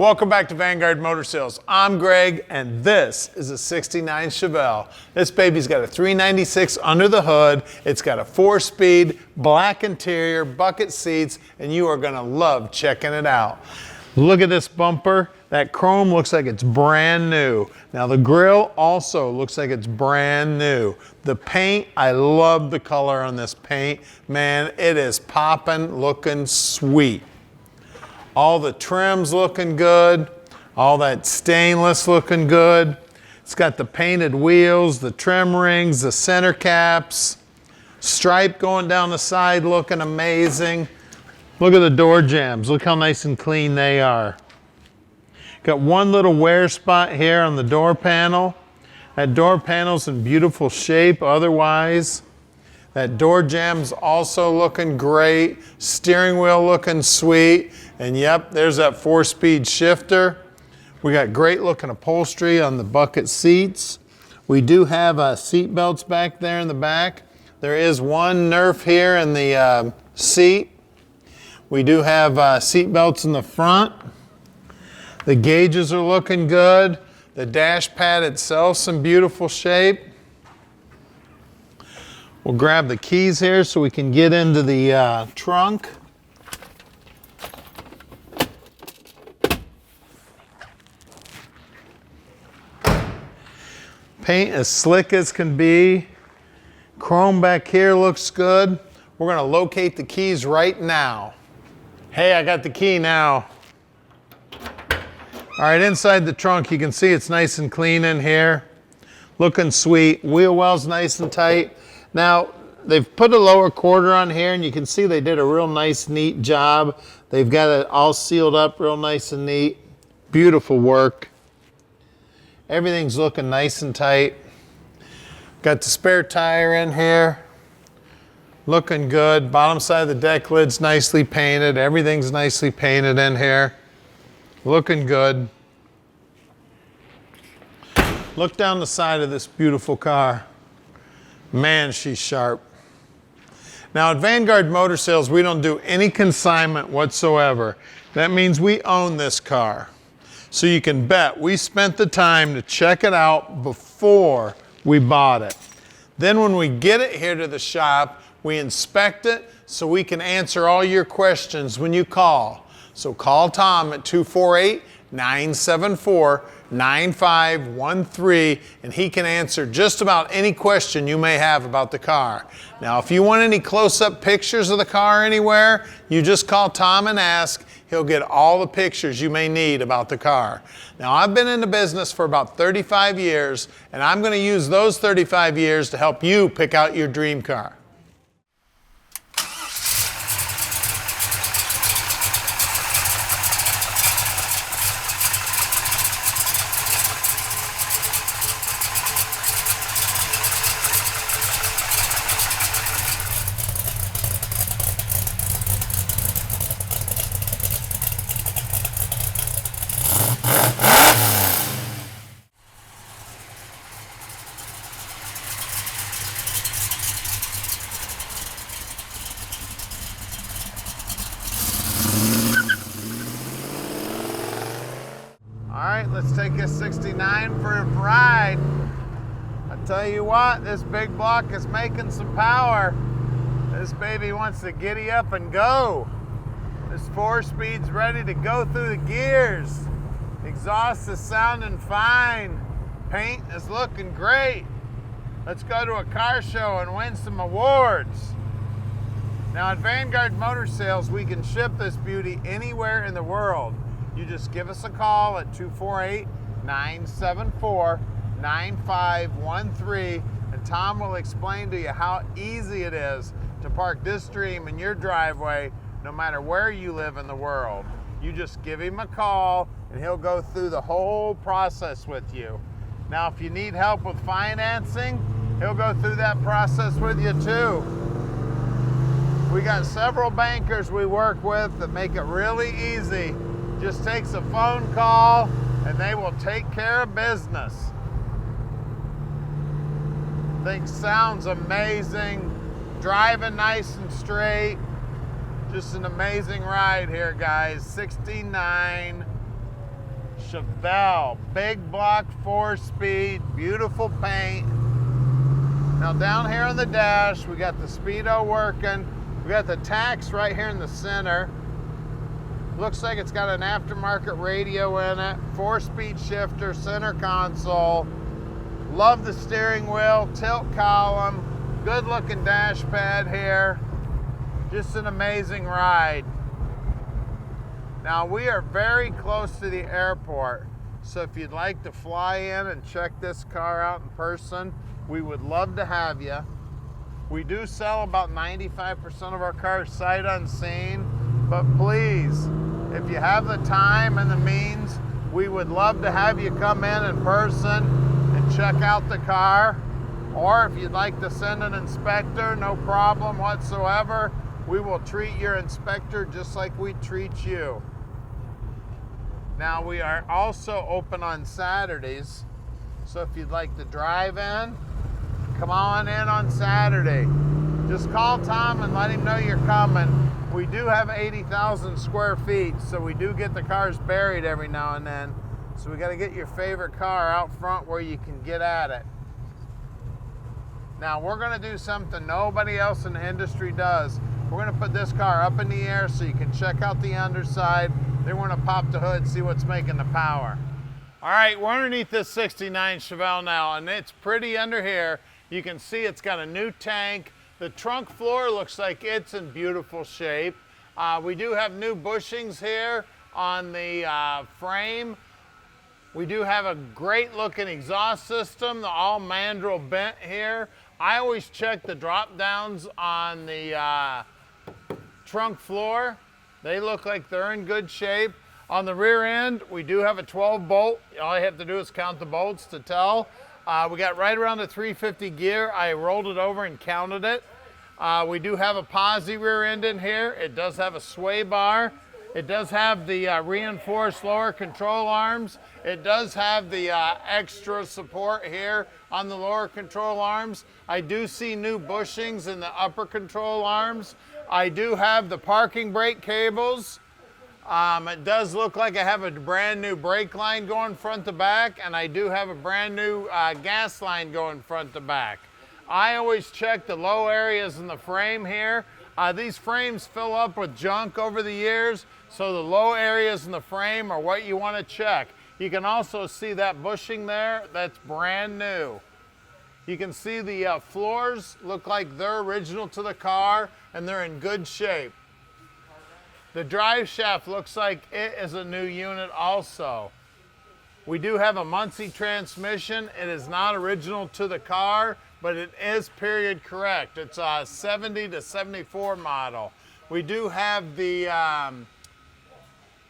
Welcome back to Vanguard Motor Sales. I'm Greg, and this is a 69 Chevelle. This baby's got a 396 under the hood. It's got a 4-speed, black interior, bucket seats, and you are gonna love checking it out. Look at this bumper. That chrome looks like it's brand new. Now the grille also looks like it's brand new. The paint, I love the color on this paint. Man, it is popping, looking sweet. All the trims looking good, all that stainless looking good. It's got the painted wheels, the trim rings, the center caps, stripe going down the side looking amazing. Look at the door jambs, look how nice and clean they are. Got one little wear spot here on the door panel. That door panel's in beautiful shape otherwise. That door jamb's also looking great. Steering wheel looking sweet. And yep, there's that 4-speed shifter. We got great looking upholstery on the bucket seats. We do have seat belts back there in the back. There is one Nerf here in the seat. We do have seat belts in the front. The gauges are looking good. The dash pad itself's in beautiful shape. We'll grab the keys here so we can get into the trunk. Paint as slick as can be. Chrome back here looks good. We're gonna locate the keys right now. Hey, I got the key now. All right, inside the trunk, you can see it's nice and clean in here. Looking sweet. Wheel well's nice and tight. Now, they've put a lower quarter on here, and you can see they did a real nice, neat job. They've got it all sealed up real nice and neat. Beautiful work. Everything's looking nice and tight. Got the spare tire in here. Looking good. Bottom side of the deck lid's nicely painted. Everything's nicely painted in here. Looking good. Look down the side of this beautiful car. Man, she's sharp. Now at Vanguard Motor Sales, we don't do any consignment whatsoever. That means we own this car. So you can bet we spent the time to check it out before we bought it. Then when we get it here to the shop, we inspect it so we can answer all your questions when you call. So call Tom at 248-974-9513 and he can answer just about any question you may have about the car. Now if you want any close-up pictures of the car anywhere, you just call Tom and ask. He'll get all the pictures you may need about the car. Now I've been in the business for about 35 years and I'm going to use those 35 years to help you pick out your dream car. All right, let's take this 69 for a ride. I tell you what, this big block is making some power. This baby wants to giddy up and go. This 4-speed's ready to go through the gears. Exhaust is sounding fine. Paint is looking great. Let's go to a car show and win some awards. Now at Vanguard Motor Sales, we can ship this beauty anywhere in the world. You just give us a call at 248-974-9513 and Tom will explain to you how easy it is to park this dream in your driveway no matter where you live in the world. You just give him a call and he'll go through the whole process with you. Now if you need help with financing, he'll go through that process with you too. We got several bankers we work with that make it really easy. Just takes a phone call and they will take care of business. Thing sounds amazing, driving nice and straight. Just an amazing ride here, guys. 69 Chevelle, big block 4-speed, beautiful paint. Now down here on the dash, we got the speedo working. We got the tacks right here in the center. Looks like it's got an aftermarket radio in it, 4-speed shifter, center console. Love the steering wheel, tilt column, good looking dash pad here. Just an amazing ride. Now we are very close to the airport, so if you'd like to fly in and check this car out in person, we would love to have you. We do sell about 95% of our cars sight unseen, but please, if you have the time and the means, we would love to have you come in person and check out the car. Or if you'd like to send an inspector, no problem whatsoever. We will treat your inspector just like we treat you. Now we are also open on Saturdays, so if you'd like to drive in, come on in on Saturday. Just call Tom and let him know you're coming. We do have 80,000 square feet, so we do get the cars buried every now and then. So we got to get your favorite car out front where you can get at it. Now we're going to do something nobody else in the industry does. We're going to put this car up in the air so you can check out the underside. Then we're going to pop the hood, see what's making the power. All right, we're underneath this 69 Chevelle now, and it's pretty under here. You can see it's got a new tank. The trunk floor looks like it's in beautiful shape. We do have new bushings here on the frame. We do have a great looking exhaust system, the all mandrel bent here. I always check the drop downs on the trunk floor. They look like they're in good shape. On the rear end, we do have a 12 bolt. All I have to do is count the bolts to tell. We got right around the 350 gear. I rolled it over and counted it. We do have a posi rear end in here. It does have a sway bar. It does have the reinforced lower control arms. It does have the extra support here on the lower control arms. I do see new bushings in the upper control arms. I do have the parking brake cables. It does look like I have a brand new brake line going front to back, and I do have a brand new gas line going front to back. I always check the low areas in the frame here. These frames fill up with junk over the years, so the low areas in the frame are what you want to check. You can also see that bushing there, that's brand new. You can see the floors look like they're original to the car and they're in good shape. The drive shaft looks like it is a new unit also. We do have a Muncie transmission. It is not original to the car, but it is period correct. It's a 70 to 74 model. We do have the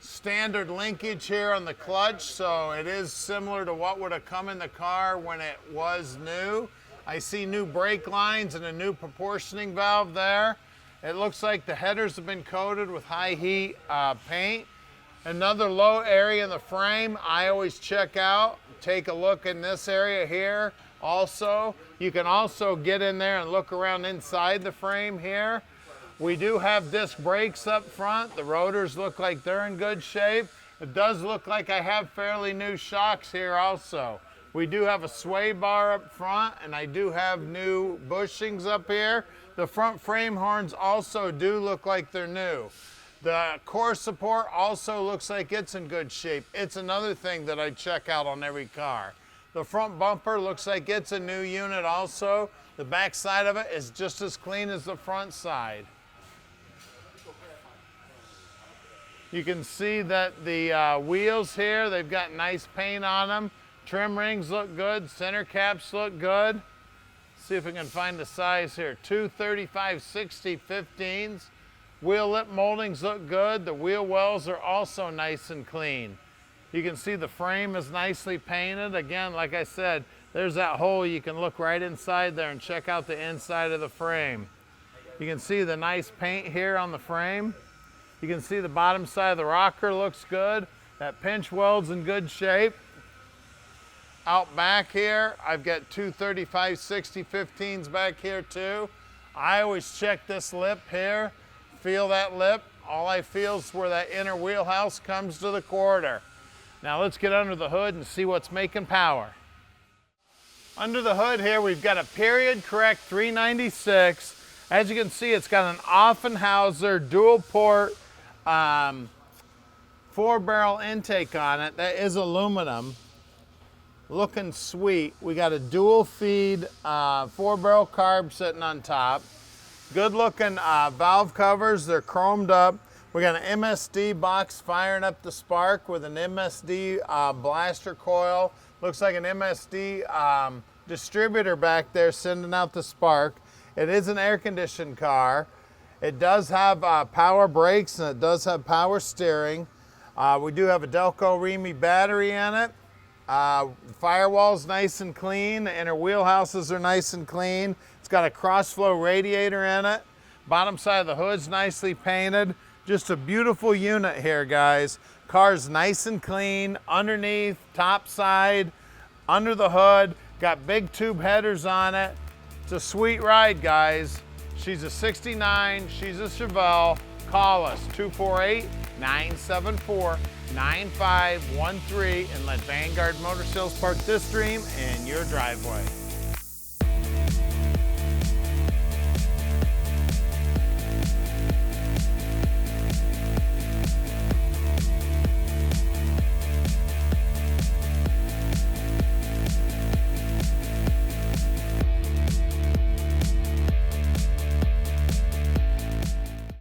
standard linkage here on the clutch, so it is similar to what would have come in the car when it was new. I see new brake lines and a new proportioning valve there. It looks like the headers have been coated with high heat paint. Another low area in the frame I always check out. Take a look in this area here also. You can also get in there and look around inside the frame here. We do have disc brakes up front. The rotors look like they're in good shape. It does look like I have fairly new shocks here also. We do have a sway bar up front, and I do have new bushings up here. The front frame horns also do look like they're new. The core support also looks like it's in good shape. It's another thing that I check out on every car. The front bumper looks like it's a new unit also. The back side of it is just as clean as the front side. You can see that the wheels here, they've got nice paint on them. Trim rings look good, center caps look good. See if we can find the size here. 235/60 15s. Wheel lip moldings look good. The wheel wells are also nice and clean. You can see the frame is nicely painted. Again, like I said, there's that hole. You can look right inside there and check out the inside of the frame. You can see the nice paint here on the frame. You can see the bottom side of the rocker looks good. That pinch weld's in good shape. Out back here, I've got 235/60 15s back here too. I always check this lip here. Feel that lip. All I feel is where that inner wheelhouse comes to the quarter. Now let's get under the hood and see what's making power. Under the hood here, we've got a period correct 396. As you can see, it's got an Offenhauser dual port 4-barrel intake on it. That is aluminum. Looking sweet. We got a dual feed 4-barrel carb sitting on top. Good looking valve covers. They're chromed up. We got an MSD box firing up the spark with an MSD blaster coil. Looks like an MSD distributor back there sending out the spark. It is an air-conditioned car. It does have power brakes and it does have power steering. We do have a Delco Remy battery in it. Firewall's nice and clean. The inner wheelhouses are nice and clean. It's got a cross-flow radiator in it. Bottom side of the hood's nicely painted. Just a beautiful unit here, guys. Car's nice and clean, underneath, top side, under the hood. Got big tube headers on it. It's a sweet ride, guys. She's a 69, she's a Chevelle. Call us, 248-974-9513, and let Vanguard Motor Sales park this dream in your driveway.